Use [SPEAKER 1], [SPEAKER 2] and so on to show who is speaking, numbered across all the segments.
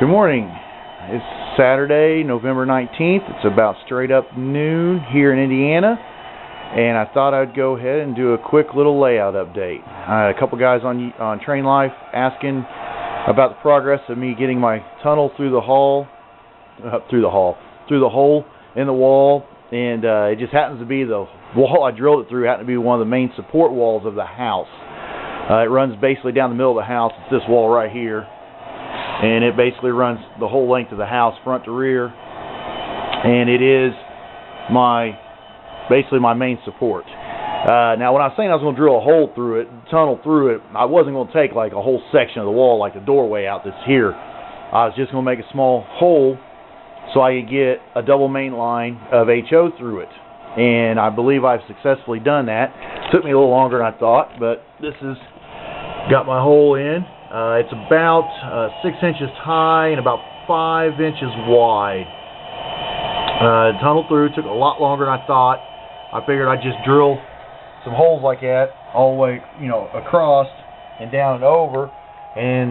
[SPEAKER 1] Good morning. It's Saturday, November 19th. It's about straight up noon here in Indiana, and I thought I'd go ahead and do a quick little layout update. I had a couple guys on Train Life asking about the progress of me getting my tunnel through the hole in the wall, and it just happens to be the wall I drilled it through happened to be one of the main support walls of the house. It runs basically down the middle of the house. It's this wall right here. And it basically runs the whole length of the house, front to rear, and it is basically my main support. Now, when I was saying I was going to drill a hole through it, tunnel through it, I wasn't going to take like a whole section of the wall, like the doorway out that's here. I was just going to make a small hole so I could get a double main line of HO through it, and I believe I've successfully done that. It took me a little longer than I thought, but this has got my hole in. It's about 6 inches high and about 5 inches wide. Tunnel through took a lot longer than I thought. I figured I'd just drill some holes like that all the way, across and down and over, and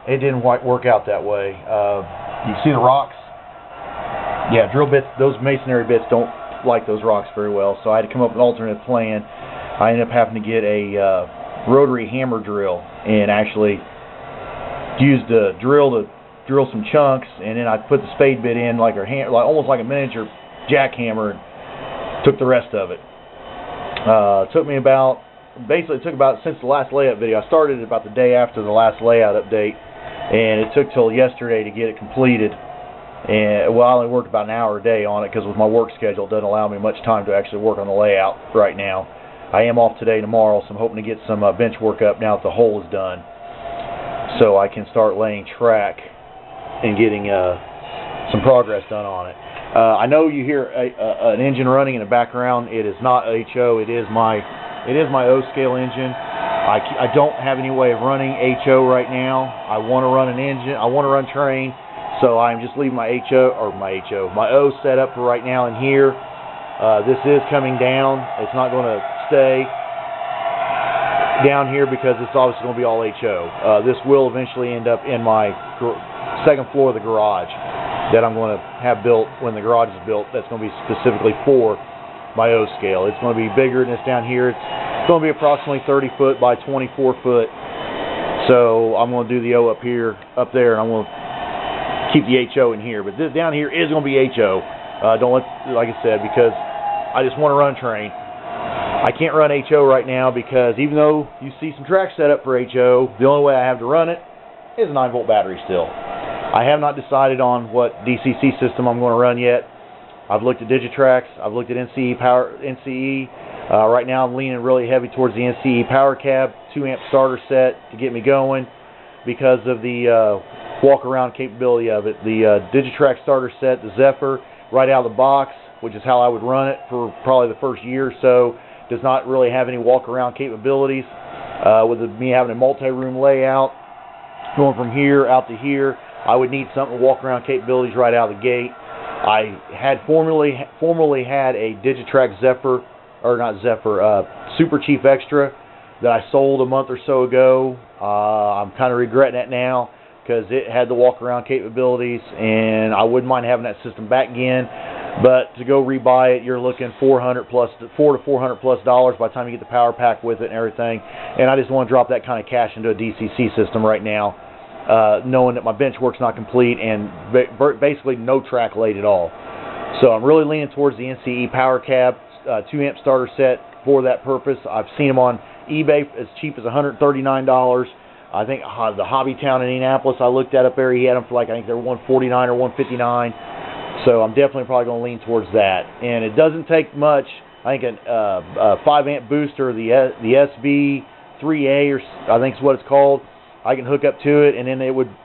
[SPEAKER 1] it didn't quite work out that way. You see the rocks? Yeah, drill bits, those masonry bits don't like those rocks very well, so I had to come up with an alternate plan. I ended up having to get a rotary hammer drill and actually used a drill to drill some chunks, and then I put the spade bit in like almost like a miniature jackhammer, and took the rest of it. It took about since the last layout video. I started about the day after the last layout update, and it took till yesterday to get it completed. And I only worked about an hour a day on it because with my work schedule it doesn't allow me much time to actually work on the layout right now. I am off today and tomorrow, so I'm hoping to get some bench work up now that the hole is done, so I can start laying track and getting some progress done on it. I know you hear an engine running in the background. It is not HO. It is my O-scale engine. I don't have any way of running HO right now. I want to run an engine. I want to run train, so I'm just leaving my O set up for right now in here. This is coming down. It's not going to stay down here because it's obviously going to be all HO. This will eventually end up in my second floor of the garage that I'm going to have built when the garage is built. That's going to be specifically for my O scale. It's going to be bigger than this down here. It's going to be approximately 30 foot by 24 foot. So I'm going to do the O up there, and I'm going to keep the HO in here. But this down here is going to be HO. Like I said, because I just want to run a train. I can't run HO right now because even though you see some tracks set up for HO, the only way I have to run it is a 9-volt battery still. I have not decided on what DCC system I'm going to run yet. I've looked at Digitrax. I've looked at NCE power. Right now I'm leaning really heavy towards the NCE power cab 2-amp starter set to get me going because of the walk-around capability of it. The Digitrax starter set, the Zephyr, right out of the box, which is how I would run it for probably the first year or so, does not really have any walk-around capabilities. With me having a multi-room layout, going from here out to here, I would need something with walk-around capabilities right out of the gate. I had formerly had a Digitrax Super Chief Extra that I sold a month or so ago. I'm kind of regretting that now because it had the walk-around capabilities, and I wouldn't mind having that system back again. But to go rebuy it, you're looking $400 to $400+ by the time you get the power pack with it and everything. And I just want to drop that kind of cash into a DCC system right now, knowing that my bench work's not complete and basically no track laid at all. So I'm really leaning towards the NCE power cab 2-amp starter set for that purpose. I've seen them on eBay as cheap as $139. I think the Hobby Town in Indianapolis I looked at up there, he had them for I think they were $149 or $159. So I'm definitely probably going to lean towards that. And it doesn't take much. I think a 5-amp booster, the SB3A, or I think is what it's called. I can hook up to it, and then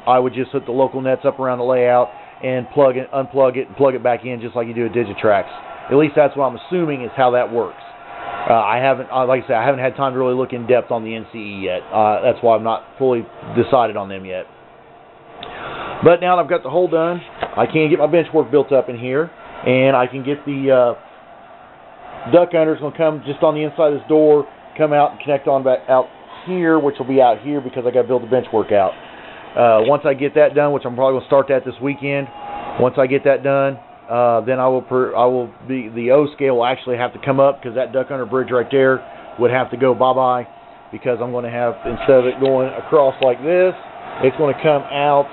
[SPEAKER 1] I would just hook the local nets up around the layout and unplug it, and plug it back in just like you do a Digitrax. At least that's what I'm assuming is how that works. Like I said, I haven't had time to really look in depth on the NCE yet. That's why I'm not fully decided on them yet. But now that I've got the hole done, I can get my bench work built up in here, and I can get the duck under's going to come just on the inside of this door, come out and connect on back out here, which will be out here because I got to build the bench work out. Once I get that done, which I'm probably going to start that this weekend, once I get that done, then the O scale will actually have to come up, because that duck under bridge right there would have to go bye-bye, because I'm going to have, instead of it going across like this, it's going to come out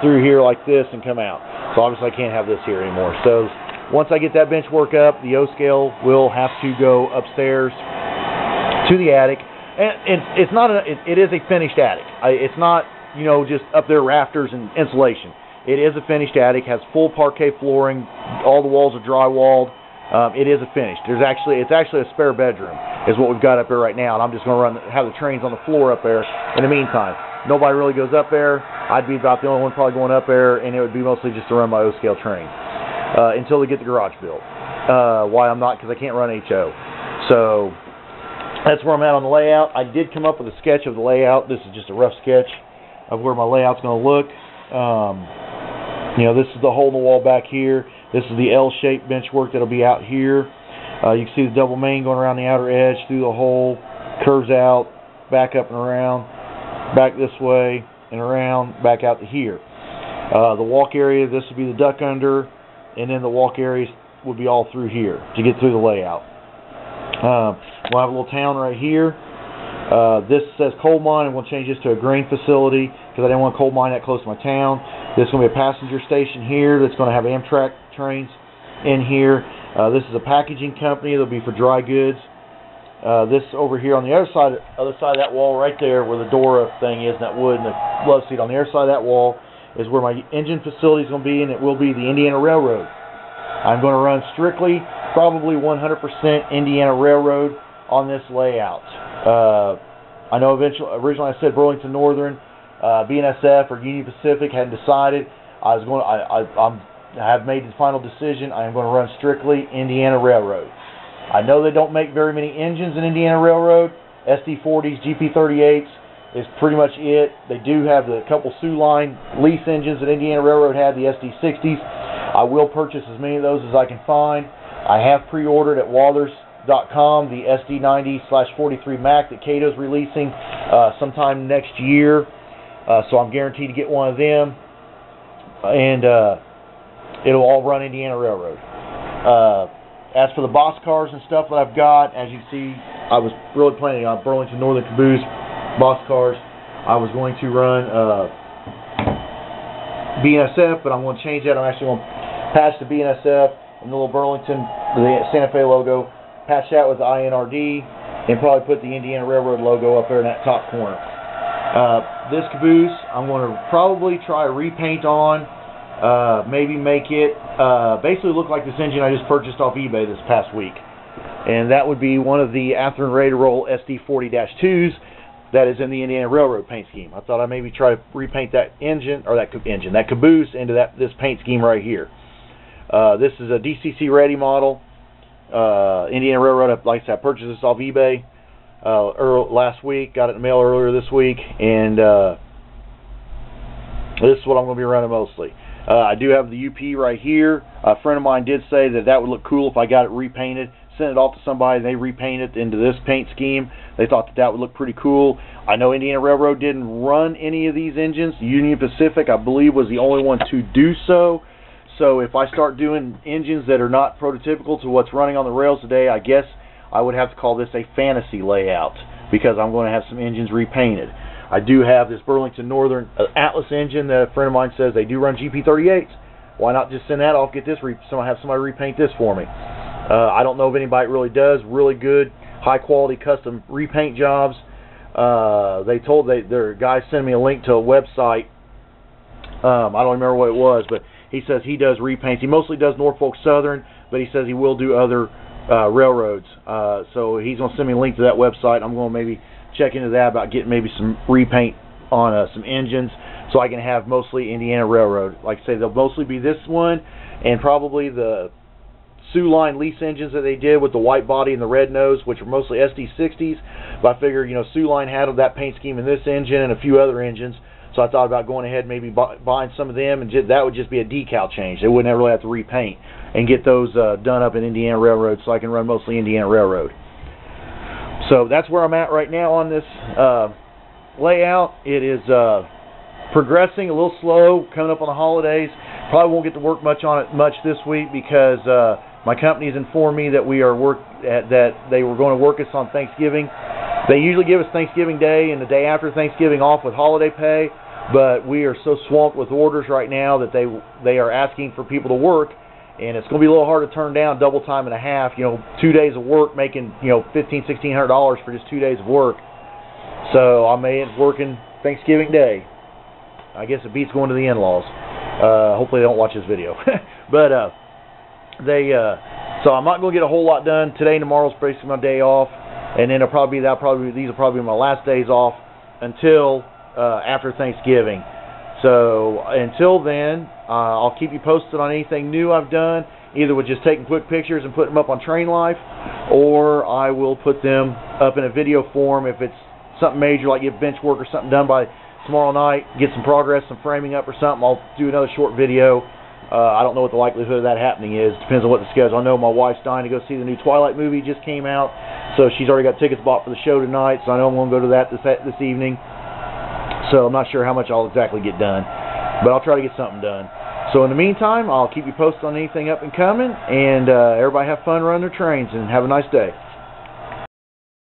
[SPEAKER 1] through here like this and come out. So obviously I can't have this here anymore. So once I get that bench work up, the O scale will have to go upstairs to the attic. And it's not it is a finished attic. It's not, you know, just up there rafters and insulation. It is a finished attic, has full parquet flooring, all the walls are drywalled. It is a finished. It's actually a spare bedroom is what we've got up there right now, and I'm just going to have the trains on the floor up there in the meantime. Nobody really goes up there. I'd be about the only one probably going up there, and it would be mostly just to run my O-scale train until they get the garage built. Why I'm not, because I can't run HO. So that's where I'm at on the layout. I did come up with a sketch of the layout. This is just a rough sketch of where my layout's going to look. You know, this is the hole in the wall back here. This is the L-shaped bench work that'll be out here. You can see the double main going around the outer edge, through the hole, curves out, back up and around, back this way and around, back out to here. The walk area, this would be the duck under, and then the walk areas would be all through here to get through the layout. We'll have a little town right here. This says coal mine, and we'll change this to a grain facility because I didn't want a coal mine that close to my town. This is going to be a passenger station here that's going to have Amtrak trains in here. This is a packaging company. It'll be for dry goods. This over here on the other side of that wall right there where the door thing is, and that wood and the love seat on the other side of that wall is where my engine facility is going to be, and it will be the Indiana Railroad. I'm going to run strictly, probably 100% Indiana Railroad on this layout. I know originally I said Burlington Northern, BNSF, or Union Pacific. Hadn't decided. I have made the final decision. I am going to run strictly Indiana Railroad. I know they don't make very many engines in Indiana Railroad. SD40s, GP38s is pretty much it. They do have a couple Sioux Line lease engines that Indiana Railroad had, the SD60s. I will purchase as many of those as I can find. I have pre-ordered at Walthers.com the SD90/43 Mac that Cato's releasing sometime next year. So I'm guaranteed to get one of them. And it'll all run Indiana Railroad. As for the boxcars and stuff that I've got, as you can see, I was really planning on Burlington Northern Caboose boxcars. I was going to run BNSF, but I'm going to change that. I'm actually going to patch the BNSF and the little Burlington, the Santa Fe logo, patch that with the INRD, and probably put the Indiana Railroad logo up there in that top corner. This caboose, I'm going to probably try a repaint on. Maybe make it basically look like this engine I just purchased off eBay this past week. And that would be one of the Athearn Ready to Roll SD40-2s that is in the Indiana Railroad paint scheme. I thought I'd maybe try to repaint that that caboose into this paint scheme right here. This is a DCC ready model. Indiana Railroad, like I said, I purchased this off eBay last week, got it in the mail earlier this week, and this is what I'm going to be running mostly. I do have the UP right here. A friend of mine did say that would look cool if I got it repainted. Sent it off to somebody, and they repainted it into this paint scheme. They thought that would look pretty cool. I know Indiana Railroad didn't run any of these engines. Union Pacific, I believe, was the only one to do so. So if I start doing engines that are not prototypical to what's running on the rails today, I guess I would have to call this a fantasy layout because I'm going to have some engines repainted. I do have this Burlington Northern Atlas engine that a friend of mine says they do run GP38s. Why not just send that off, get this, have somebody repaint this for me? I don't know if anybody really does really good, high-quality custom repaint jobs. Their guy sent me a link to a website. I don't remember what it was, but he says he does repaints. He mostly does Norfolk Southern, but he says he will do other railroads. So he's going to send me a link to that website. I'm going to maybe check into that about getting maybe some repaint on some engines so I can have mostly Indiana Railroad. Like I say, they'll mostly be this one and probably the Sioux Line lease engines that they did with the white body and the red nose, which are mostly SD60s. But I figured, Sioux Line had that paint scheme in this engine and a few other engines. So I thought about going ahead and maybe buying some of them, and that would just be a decal change. They wouldn't really have to repaint and get those done up in Indiana Railroad so I can run mostly Indiana Railroad. So that's where I'm at right now on this layout. It is progressing a little slow, coming up on the holidays. Probably won't get to work much on it this week because my company's informed me that that they were going to work us on Thanksgiving. They usually give us Thanksgiving Day and the day after Thanksgiving off with holiday pay, but we are so swamped with orders right now that they are asking for people to work, and it's going to be a little hard to turn down double time and a half. 2 days of work, making $1,500-$1,600 for just 2 days of work. So I may end up working Thanksgiving Day. I guess it beats going to the in-laws. Hopefully they don't watch this video. But so I'm not going to get a whole lot done today. And tomorrow's basically my day off, and then these will probably be my last days off until after Thanksgiving. So until then, I'll keep you posted on anything new I've done, either with just taking quick pictures and putting them up on Train Life, or I will put them up in a video form if it's something major, like get bench work or something done by tomorrow night, get some progress, some framing up or something. I'll do another short video. I don't know what the likelihood of that happening is. Depends on what the schedule. I know my wife's dying to go see the new Twilight movie, just came out, so she's already got tickets bought for the show tonight, so I know I'm going to go to that this evening. So I'm not sure how much I'll exactly get done, but I'll try to get something done. So in the meantime, I'll keep you posted on anything up and coming, and everybody have fun running their trains, and have a nice day.